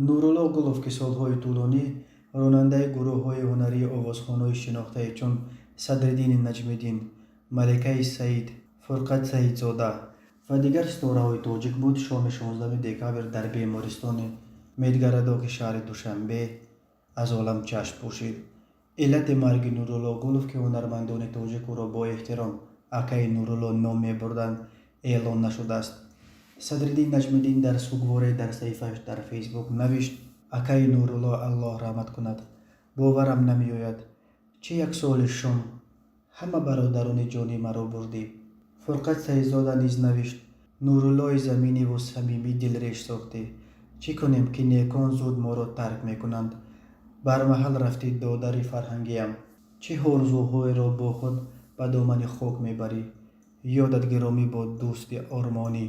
нурулло гулов ки солҳои тӯлонӣ ронандаи гурӯҳҳои ҳунарии овозхонҳои шинохтаи чун Садриддин Наҷмиддин, Маликаи Саид, Фурқат Саидзода ва дигар ситораҳои тоҷик буд шоми 16 декабр дар бемористони Медгарадоки шаҳри Душанбе аз олам чашм пӯшид. Иллати марги Нурулло Гулов ки ҳунармандони тоҷик ӯро бо эҳтиром Акаи Нурулло ном мебурданд эълон нашудааст. Садриддин Наҷмиддин дар сугворе дар саҳифааш дар фейсбук навишт: Акаи Нурулло Аллоҳ раҳмат кунад, боварам намеояд, чӣ як соли шум ҳама бародарони ҷони маро бурдӣ. Фурқат Саидзода низ навишт: Нуруллои заминиву самимӣ дилреш сохтӣ, чӣ кунем ки некон зуд моро тарк мекунанд. Бармаҳал рафтӣ додари фарҳангиам, чӣ орзуҳоеро бо худ ба домани хок мебарӣ. Ёдат гиромӣ бод дӯсти ормонӣ.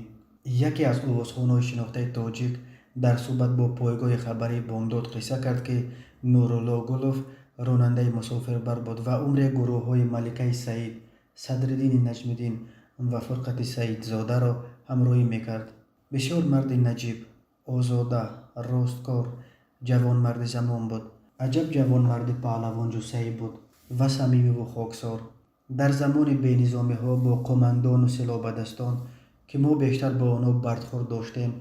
Яке аз овозхонҳои шинохтаи тоҷик дар суҳбат бо пойгоҳи хабари Бомдод қисса кард, ки Нурулло Гулов ронандаи мусофирбар буд ва умре гурӯҳҳои Маликаи Саид, Садриддини Наҷмиддин ва Фурқати Саидзодаро ҳамроҳӣ мекард. Бисёр марди наҷиб, озода, росткор, ҷавонмарди замон буд. Аҷаб ҷавонмарди паҳлавонҷӯсаи буд ва самимиву хоксор. Дар замони бенизомиҳо бо қомандону силоҳбадастон, ки мо бештар бо онҳо бардхӯр доштем,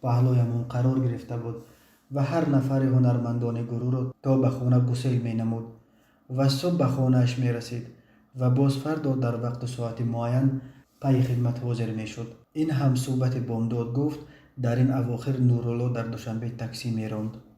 паҳлӯямон қарор гирифта буд ва ҳар нафари ҳунармандони гурӯҳро то ба хона гусел менамуд ва субҳ ба хонааш мерасид ва боз фардо дар вақту соати муайян пайи хидмат ҳозир мешуд. Ин ҳамсуҳбати Бомдод гуфт: дар ин авохир Нурулло дар Душанбе таксӣ меронд.